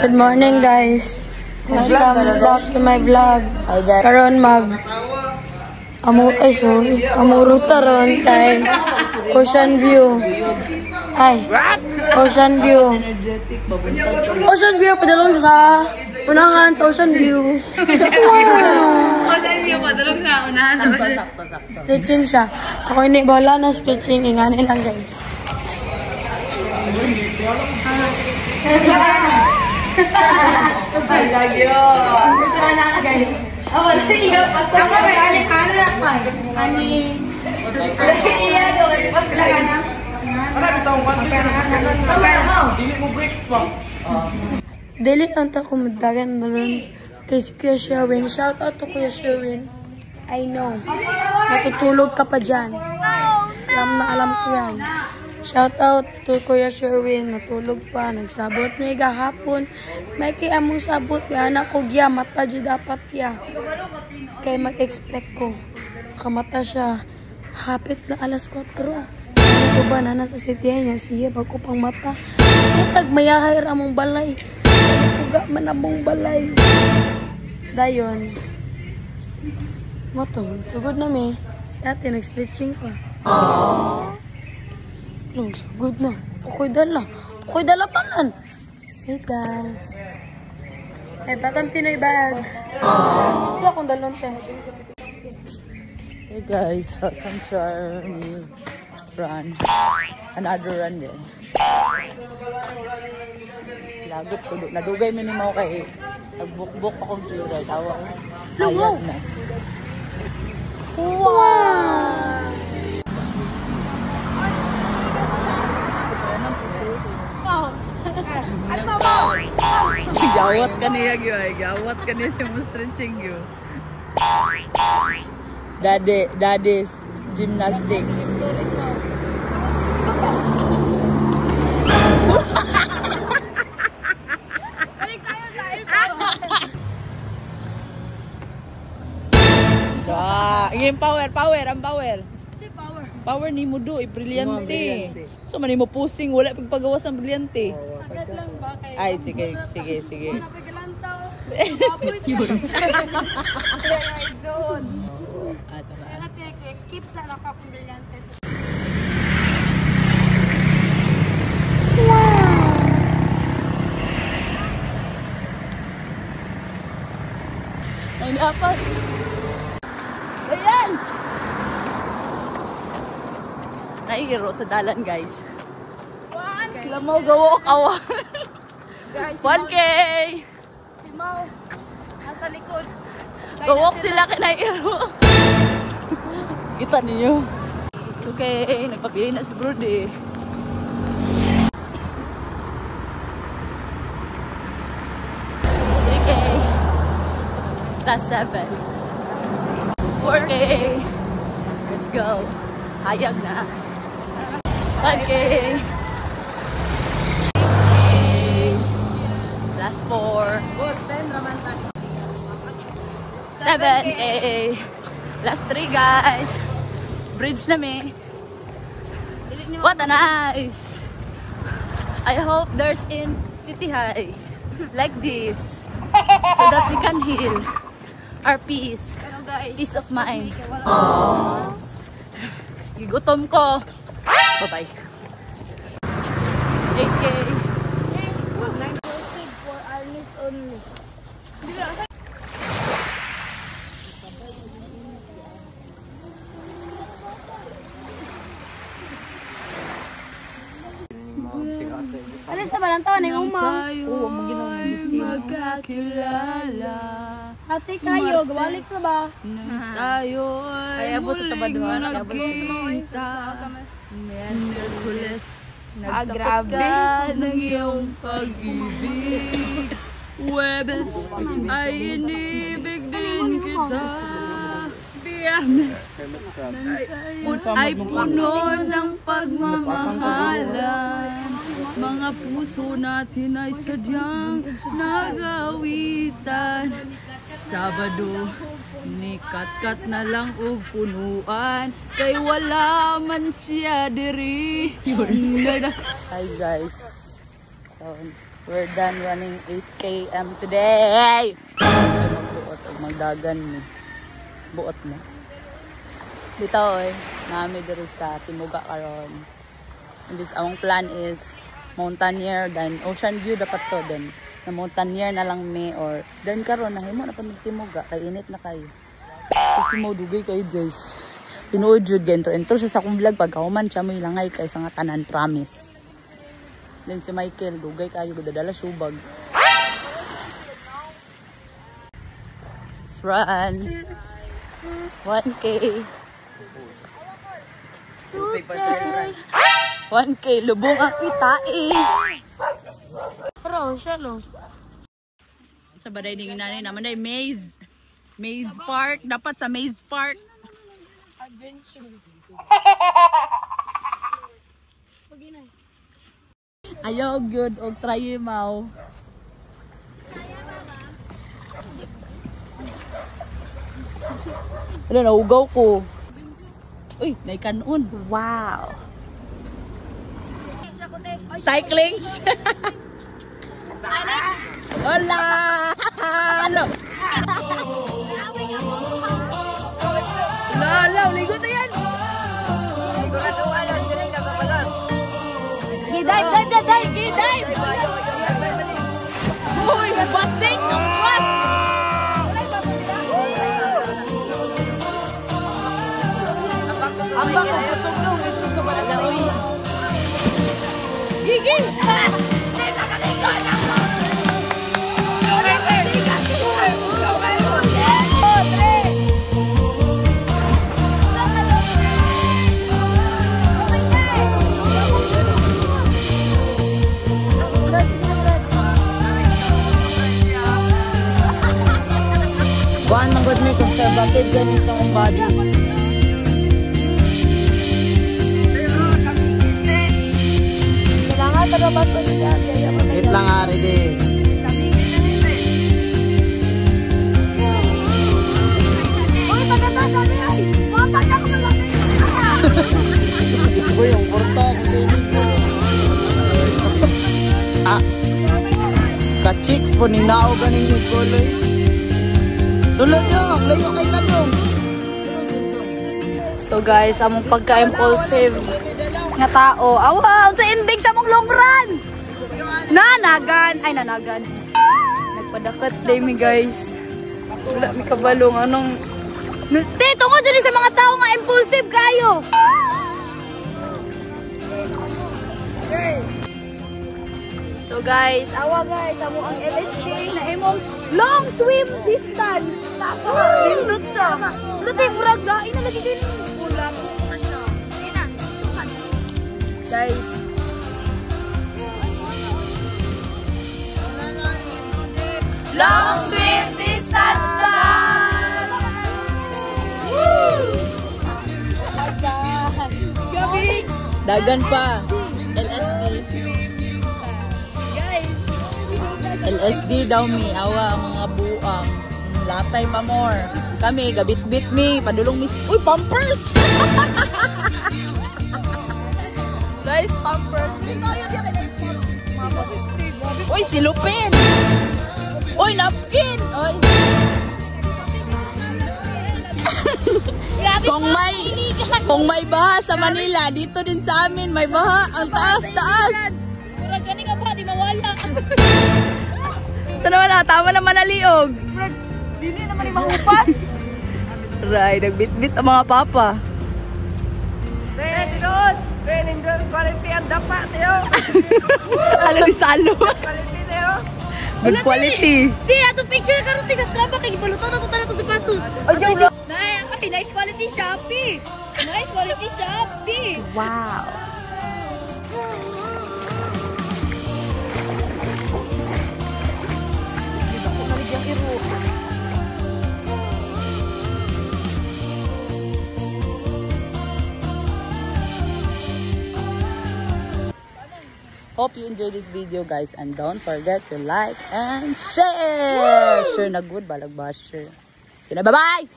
Good morning guys. Welcome back to my vlog. Karon amuro taron kay Ocean View. Ay, Ocean View. Ocean View padulong sa unahan sa Ocean View. Ocean View padulong sa unahan sa Stretching siya. Ako hindi bala na stretching, inganin lang guys. Gusto lagyo. Gusto na guys. Oh, iya pasta mo may ani lang pa. Ani. Iya do, pasta lang na. Para bitaw ka dili mo break pa. Dili ang ta kumadagan naman kay Kuya Sherwin. Shout out to Kuya Sherwin. I know. Natutulog ka pa dyan. Alam ko yan. Shout out to Kuya Sherwin. Natulog pa. Nagsabot niya gahapon. May kaya mong sabot. May anak ko gya. Mata dyan dapat ya. Kaya mag-expect ko. Kamata siya. Hapit na alas 4. Ano ko ba na nasa city niya? Siya bago pang mata. Itag mayahay ramong balay. Puga man among balay. Dayon. Matong. Sugod na may. Si ate nag-stretching pa. No, sugod na. Ako'y dala. Ako'y dala pa man. Wait lang. Ay, batang Pinoy bag. Siya akong dalon tayo. Hey guys, welcome to our new run. Another run din. Lagot ko. Nadugay minimo kay nagbukbuk akong gira. Tawa ko. Hayag na. Wow! Gawat ka niya gyud, gawat ka niya siya mo stretching gyud. Daddy's gymnastics. Yung power. Power ni mo do, brilyante. So man mo pusing, wala pagpagawas ang brilyante. Lang ba kayo? Ay, sige. Napagilantaw. Keep sa nakakumbrilyante. Ay, napas. Ayan! Naihiro sa dalan, guys. Lamaw gawok awan. 1K! Si Mau, nasa likod. Gawok sila kinaihiro. Kita ninyo. Okay, nagpapili na si Brody. That's 7. 4K. Let's go. Hayag na. 5K. Last 4. 7K. Last 3 guys. Bridge na me. What a nice. I hope there's in City High like this so that we can heal our peace. Peace of mind. Gigutom ko. Bye-bye. 8K. For our needs only. Ano sa balantawan ng umang? Oo, magkakilala. Ate kayo, gawalik na ba? Tayo ay muling nagkita. Miyerkules, nagtapat ka ng iyong pag-ibig. Huwebes ay inibig din kita. Biyernes ay puno ng pagmamahalan. Mga puso natin ay sadyang nagawitan. Sabado, nikat-kat na lang og punuan. Kay wala man siya diri. Hi guys. So, We're done running 8 km today. Magbuot o magdagan mo. Buot mo. Bitaw oy, nami diri sa Timuga karon. Imbis among plan is mountaineer then ocean view dapat to then na mountaineer na lang me or then karon nahimo na pa mig Timuga kay init na kayo. Kasi mo dugay kayo guys. Tinuod jud intro sa akong vlog pagkahuman siya mo ilangay kay sa nga tanan promise. Then si Michael dugay kayo gudadala subag. Let's run. 1K. 1K, lubong ang kita eh. Pero, siya lo. Sa baday ni nanay naman ay maze. Maze Park. Dapat sa Maze Park. Adventure. Ayaw good og try mau. Ano na ugaw ko. Uy, naikanon. Wow. Cyclings. Hola! Ano? Lala, ligo na yan. Gidive. Uy, basting ng bus. Ambang ko busog nung ito sa balaga. Gigi! Buwan ng good may conservative ganito ang body. Kailangan tagabas ko siya. Wait lang ari di. Uy, pagkata sabi ay, mapan na ko lang. Uy, ang porta ko tinig mo. Ka-chicks po ni Nao ganing Nicole. Sulod yung, layo kay Kadong. So guys, among pagka-impulsive nga tao. Awa, sa ending sa mong long run. Nanagan. Nagpadakat day mi guys. Wala mi kabalong anong tungod dyan sa mga tao nga impulsive kayo. So guys, awa guys, amo ang LSD na imong long swim distance. Nindot siya. Luti, murag lain na lagi din. Wala po na siya. Guys. Long swim distance lang! Woo! Gabi! Dagan pa. LSD. Guys! LSD daw mi. Awa ang mga buang. Latay pa more. Kami, gabit-bit mi. Padulong mi. Uy, pampers! Guys, pampers. Uy, silupin! Uy, napkin! Uy! Kung may baha sa Manila, dito din sa amin may baha. Ang taas! Murag gani ka ba? Di mawala. Sana wala, tama naman na liog. Murag, dili naman yung mahupas. Right, nagbit-bit ang mga papa. Tinod! Nindot quality ang dapa, tiyo! Ano ni Salo? Quality, tiyo! Good quality. Di, atong picture ka rin sa Starbucks. Kaya ipaluto na ito tayo itong sapatos. Ay, nice quality Shopee. Nice quality Shopee. Wow. Hope you enjoyed this video guys and don't forget to like and share. Share na good balag ba share. Sige na, bye-bye.